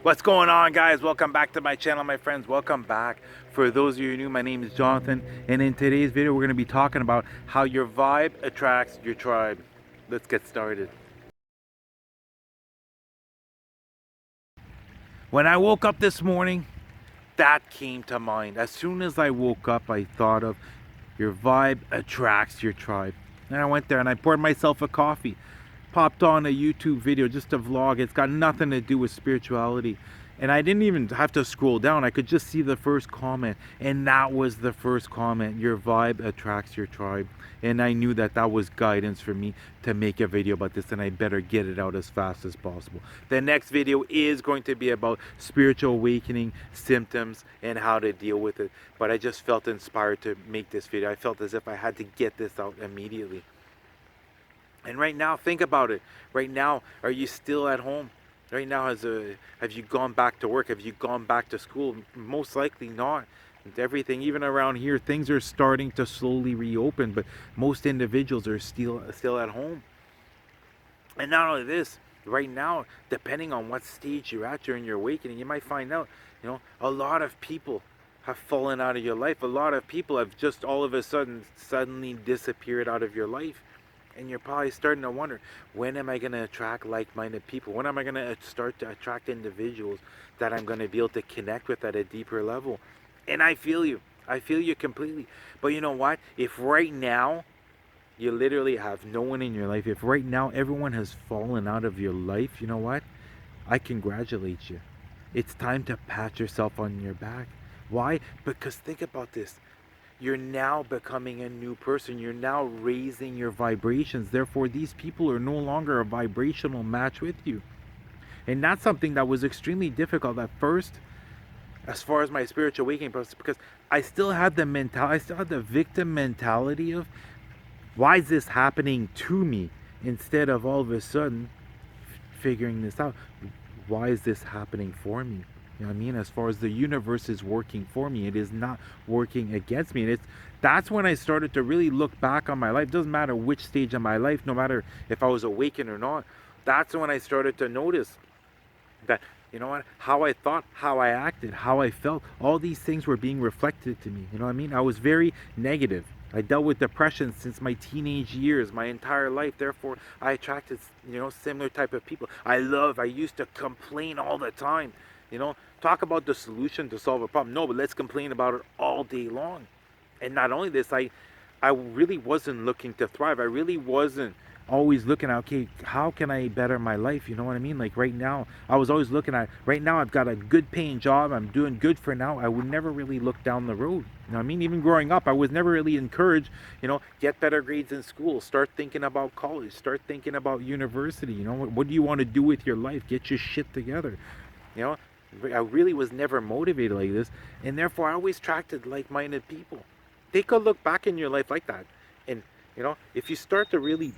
What's going on, guys? Welcome back to my channel, my friends. Welcome back. For those of you who are new, my name is Jonathan, and in today's video we're going to be talking about how your vibe attracts your tribe. Let's get started. When I woke up this morning, that came to mind. As soon as I woke up, I thought of your vibe attracts your tribe. And I went there and I poured myself a coffee, popped on a YouTube video, just a vlog. It's got nothing to do with spirituality. And I didn't even have to scroll down. I could just see the first comment. And that was the first comment. Your vibe attracts your tribe. And I knew that that was guidance for me to make a video about this. And I better get it out as fast as possible. The next video is going to be about spiritual awakening, symptoms, and how to deal with it. But I just felt inspired to make this video. I felt as if I had to get this out immediately. And right now, think about it. Right now, are you still at home? Right now, have you gone back to work? Have you gone back to school? Most likely not. And everything, even around here, things are starting to slowly reopen, but most individuals are still at home. And not only this, right now, depending on what stage you're at during your awakening, you might find out, a lot of people have fallen out of your life. A lot of people have just all of a sudden suddenly disappeared out of your life. And you're probably starting to wonder, when am I going to attract like-minded people? When am I going to start to attract individuals that I'm going to be able to connect with at a deeper level? And I feel you. I feel you completely. But you know what? If right now you literally have no one in your life, if right now everyone has fallen out of your life, you know what? I congratulate you. It's time to pat yourself on your back. Why? Because think about this. You're now becoming a new person. You're now raising your vibrations. Therefore, these people are no longer a vibrational match with you. And that's something that was extremely difficult at first, as far as my spiritual awakening process, because I still had the victim mentality of, why is this happening to me? Instead of all of a sudden figuring this out, why is this happening for me? You know what I mean? As far as the universe is working for me, it is not working against me. And that's when I started to really look back on my life. It doesn't matter which stage of my life, no matter if I was awakened or not. That's when I started to notice that, you know what, how I thought, how I acted, how I felt, all these things were being reflected to me. You know what I mean? I was very negative. I dealt with depression since my teenage years, my entire life. Therefore, I attracted, similar type of people. I used to complain all the time. Talk about the solution to solve a problem. No, but let's complain about it all day long. And not only this, I really wasn't looking to thrive. I really wasn't always looking at, okay, how can I better my life? You know what I mean? Like right now, I was always looking at, right now I've got a good paying job. I'm doing good for now. I would never really look down the road. You know what I mean? Even growing up, I was never really encouraged, get better grades in school. Start thinking about college. Start thinking about university. What do you want to do with your life? Get your shit together. I really was never motivated like this, and therefore I always attracted like-minded people. Take a look back in your life like that, and if you start to really,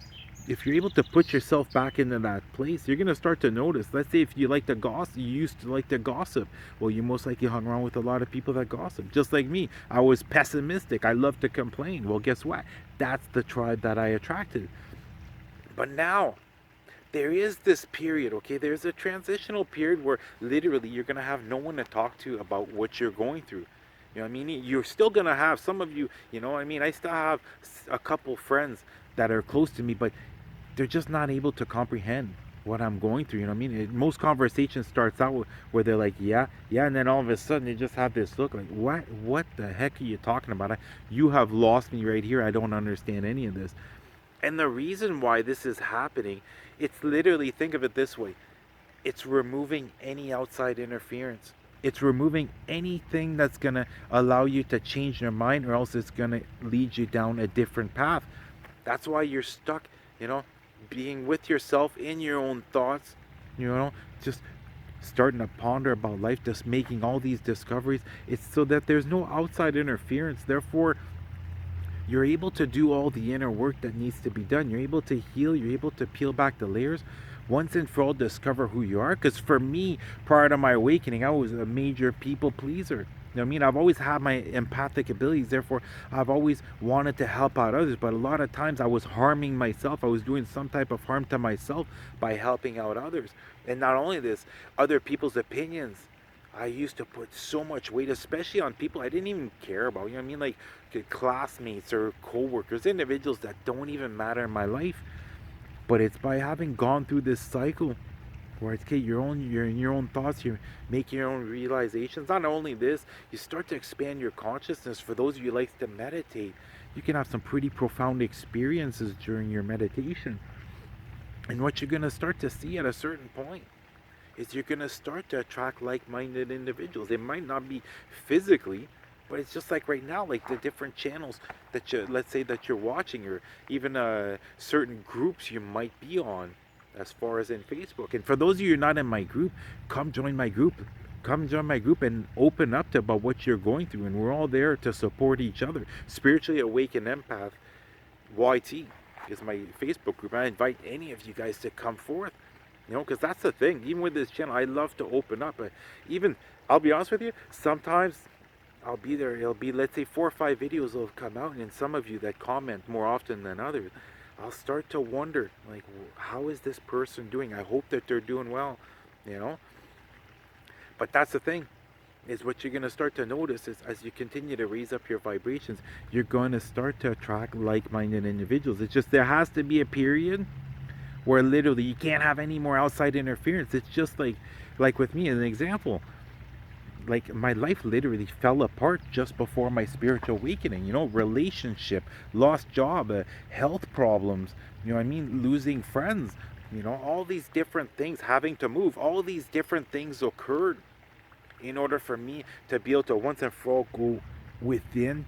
if you're able to put yourself back into that place, you're gonna start to notice. Let's say if you like to gossip, you used to like to gossip. Well, you most likely hung around with a lot of people that gossip. Just like me, I was pessimistic. I love to complain. Well, guess what? That's the tribe that I attracted. But now, there is this period, okay? There's a transitional period where literally you're going to have no one to talk to about what you're going through. You know what I mean? You're still going to have some of you, I still have a couple friends that are close to me, but they're just not able to comprehend what I'm going through. You know what I mean? Most conversations starts out where they're like, yeah, and then all of a sudden you just have this look like, what the heck are you talking about? You have lost me right here. I don't understand any of this. And the reason why this is happening, it's literally, think of it this way. It's removing any outside interference. It's removing anything that's going to allow you to change your mind, or else it's going to lead you down a different path. That's why you're stuck, being with yourself in your own thoughts, just starting to ponder about life, just making all these discoveries. It's so that there's no outside interference. Therefore, you're able to do all the inner work that needs to be done. You're able to heal. You're able to peel back the layers. Once and for all, discover who you are. Because for me, prior to my awakening, I was a major people pleaser. You know what I mean? I've always had my empathic abilities, therefore, I've always wanted to help out others. But a lot of times I was harming myself. I was doing some type of harm to myself by helping out others. And not only this, other people's opinions. I used to put so much weight, especially on people I didn't even care about. You know what I mean? Like classmates or coworkers, individuals that don't even matter in my life. But it's by having gone through this cycle where it's okay, you're in your own thoughts, you're making your own realizations. Not only this, you start to expand your consciousness. For those of you who like to meditate, you can have some pretty profound experiences during your meditation. And what you're gonna start to see at a certain point is you're gonna start to attract like-minded individuals. It might not be physically, but it's just like right now, like the different channels that you, let's say that you're watching, or even certain groups you might be on, as far as in Facebook. And for those of you who are not in my group, come join my group. Come join my group and open up to about what you're going through. And we're all there to support each other. Spiritually Awakened Empath YT is my Facebook group. I invite any of you guys to come forth. You know, because that's the thing. Even with this channel, I love to open up. Even, I'll be honest with you, sometimes I'll be there. It'll be, let's say, 4 or 5 videos will come out, and some of you that comment more often than others, I'll start to wonder, like, how is this person doing? I hope that they're doing well, you know? But that's the thing, is what you're going to start to notice is as you continue to raise up your vibrations, you're going to start to attract like-minded individuals. It's just there has to be a period where literally you can't have any more outside interference. It's just like with me, as an example, like my life literally fell apart just before my spiritual awakening. You know, relationship, lost job, health problems, you know what I mean, losing friends, you know, all these different things, having to move, all these different things occurred in order for me to be able to once and for all go within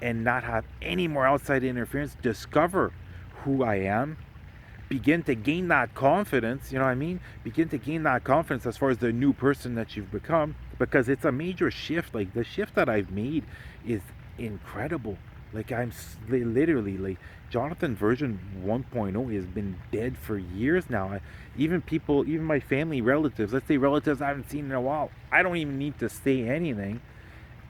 and not have any more outside interference, discover who I am, begin to gain that confidence, you know what I mean? Begin to gain that confidence as far as the new person that you've become, because it's a major shift. Like the shift that I've made is incredible. Like I'm literally like Jonathan version 1.0 has been dead for years now. Even people, even my family, relatives, let's say relatives I haven't seen in a while, I don't even need to say anything,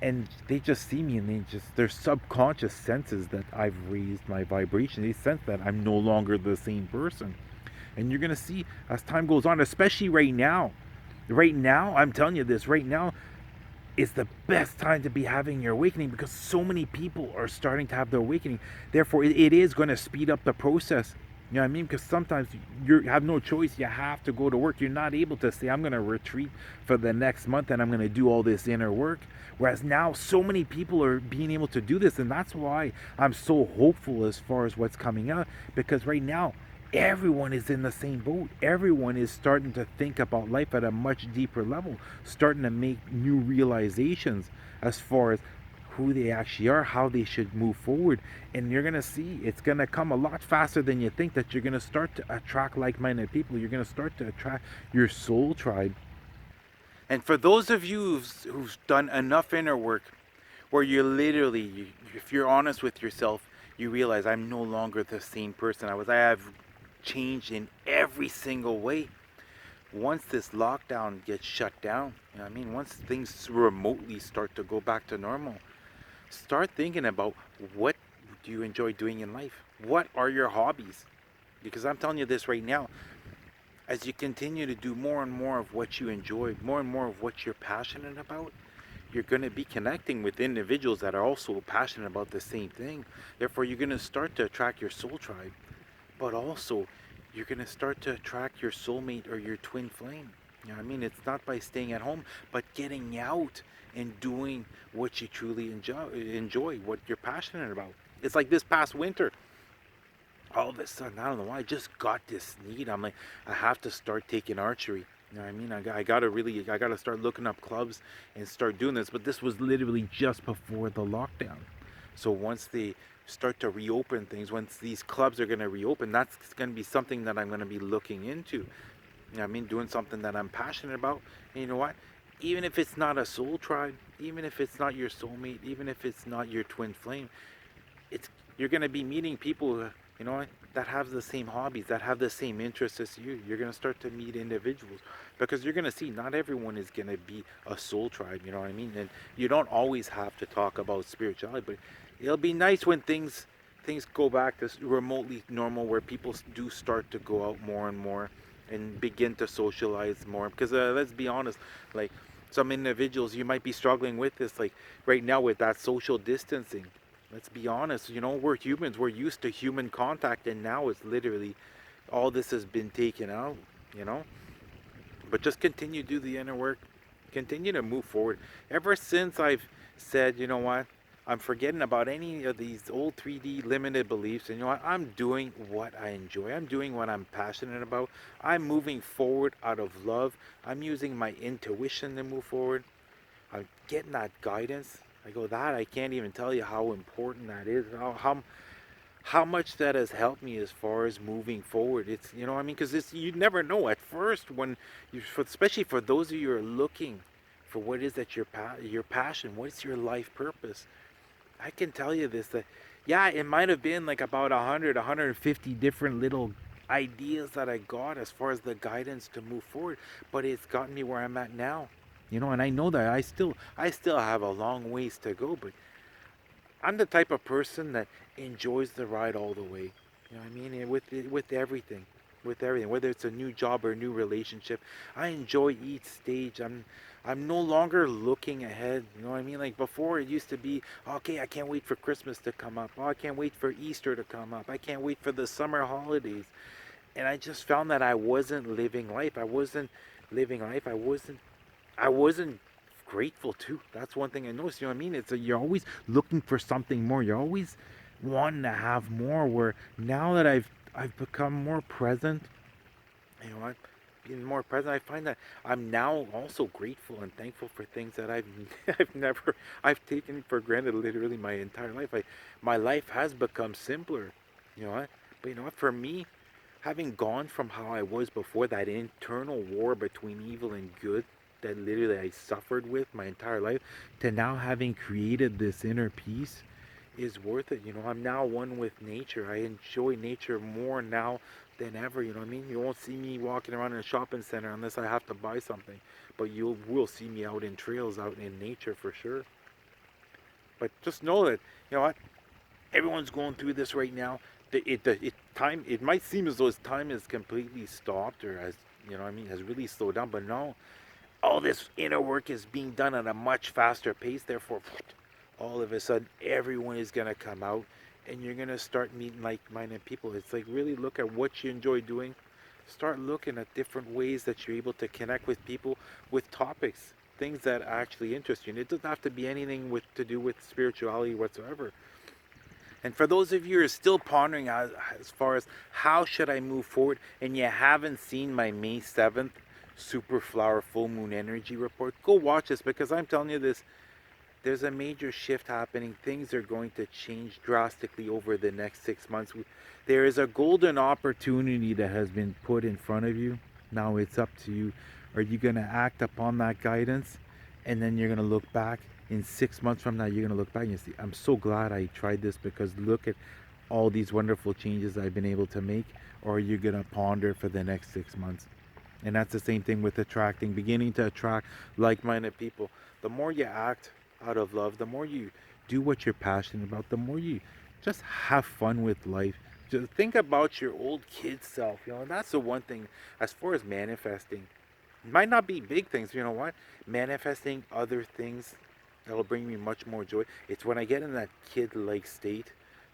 and they just see me and they just, their subconscious senses that I've raised my vibration. They sense that I'm no longer the same person. And you're gonna see as time goes on, especially right now, I'm telling you this, right now is the best time to be having your awakening, because so many people are starting to have their awakening. Therefore it is going to speed up the process. You know what I mean? Because sometimes you have no choice. You have to go to work. You're not able to say, I'm going to retreat for the next month and I'm going to do all this inner work. Whereas now so many people are being able to do this. And that's why I'm so hopeful as far as what's coming out. Because right now, everyone is in the same boat. Everyone is starting to think about life at a much deeper level. Starting to make new realizations as far as who they actually are, how they should move forward. And you're going to see it's going to come a lot faster than you think, that you're going to start to attract like-minded people. You're going to start to attract your soul tribe. And for those of you who've done enough inner work where you're literally, if you're honest with yourself, you realize I'm no longer the same person I was. I have changed in every single way. Once this lockdown gets shut down, you know what I mean, once things remotely start to go back to normal, start thinking about what do you enjoy doing in life? What are your hobbies? Because I'm telling you this right now, as you continue to do more and more of what you enjoy, more and more of what you're passionate about, you're going to be connecting with individuals that are also passionate about the same thing. Therefore, you're going to start to attract your soul tribe, but also you're going to start to attract your soulmate or your twin flame. You know what I mean? It's not by staying at home, but getting out and doing what you truly enjoy, what you're passionate about. It's like this past winter, all of a sudden, I don't know why, I just got this need. I'm like, I have to start taking archery. You know what I mean? I gotta start looking up clubs and start doing this. But this was literally just before the lockdown. So once they start to reopen things, once these clubs are gonna reopen, that's gonna be something that I'm gonna be looking into. You know what I mean? Doing something that I'm passionate about. And you know what? Even if it's not a soul tribe, even if it's not your soulmate, even if it's not your twin flame, you're gonna be meeting people you know, that have the same hobbies, that have the same interests as you. You're going to start to meet individuals because you're going to see not everyone is going to be a soul tribe, you know what I mean? And you don't always have to talk about spirituality, but it'll be nice when things go back to remotely normal where people do start to go out more and more and begin to socialize more because let's be honest, like some individuals you might be struggling with this like right now with that social distancing. Let's be honest, you know, we're humans, we're used to human contact, and now it's literally all this has been taken out, you know. But just continue to do the inner work, continue to move forward. Ever since I've said, you know what, I'm forgetting about any of these old 3D limited beliefs, and you know what, I'm doing what I enjoy, I'm doing what I'm passionate about, I'm moving forward out of love, I'm using my intuition to move forward, I'm getting that guidance. I go, that I can't even tell you how important that is, how much that has helped me as far as moving forward. It's, you know what I mean, because it's, you never know at first when you, especially for those of you who are looking for what is that your passion, what's your life purpose. I can tell you this, that yeah, it might have been like about 150 different little ideas that I got as far as the guidance to move forward, but it's gotten me where I'm at now. You know, and I know that I still have a long ways to go, but I'm the type of person that enjoys the ride all the way. You know what I mean? And with everything, with everything, whether it's a new job or a new relationship, I enjoy each stage. I'm no longer looking ahead. You know what I mean? Like before, it used to be, okay, I can't wait for Christmas to come up. Oh, I can't wait for Easter to come up. I can't wait for the summer holidays. And I just found that I wasn't living life. I wasn't living life. I wasn't grateful too. That's one thing I noticed. You know what I mean? It's you're always looking for something more. You're always wanting to have more. Where now that I've become more present, you know, I've been more present. I find that I'm now also grateful and thankful for things that I've taken for granted literally my entire life. My life has become simpler. You know what? But you know what? For me, having gone from how I was before, that internal war between evil and good that literally I suffered with my entire life, to now having created this inner peace is worth it. You know, I'm now one with nature. I enjoy nature more now than ever. You know what I mean? You won't see me walking around in a shopping center unless I have to buy something, but you will see me out in trails, out in nature for sure. But just know that, you know what, everyone's going through this right now. Time, it might seem as though time is completely stopped or has, you know what I mean, has really slowed down, but no, all this inner work is being done at a much faster pace. Therefore, all of a sudden, everyone is going to come out and you're going to start meeting like-minded people. It's like really look at what you enjoy doing. Start looking at different ways that you're able to connect with people with topics, things that actually interest you. And it doesn't have to be anything with to do with spirituality whatsoever. And for those of you who are still pondering as far as how should I move forward and you haven't seen my May 7th Super Flower Full Moon Energy Report, go watch this because I'm telling you this, there's a major shift happening. Things are going to change drastically over the next 6 months. There is a golden opportunity that has been put in front of you. Now it's up to you. Are you going to act upon that guidance? And then you're going to look back in 6 months from now, you're going to look back and you see, I'm so glad I tried this because look at all these wonderful changes I've been able to make. Or you're going to ponder for the next 6 months. And that's the same thing with attracting, beginning to attract like-minded people. The more you act out of love, the more you do what you're passionate about, the more you just have fun with life. Just think about your old kid self, you know, and that's the one thing as far as manifesting. It might not be big things, you know what? Manifesting other things that'll bring me much more joy. It's when I get in that kid-like state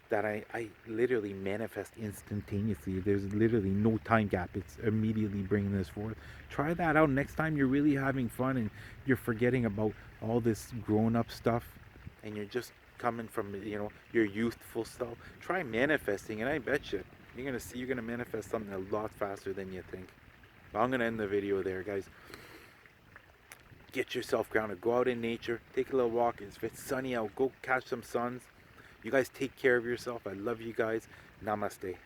that I literally manifest instantaneously. There's literally no time gap. It's immediately bringing this forth. Try that out next time you're really having fun and you're forgetting about all this grown-up stuff and you're just coming from, you know, your youthful self. Try manifesting and I bet you're gonna see you're gonna manifest something a lot faster than you think. I'm gonna end the video there, guys. Get yourself grounded. Go out in nature. Take a little walk. If it's sunny out, go catch some suns. You guys take care of yourself. I love you guys. Namaste.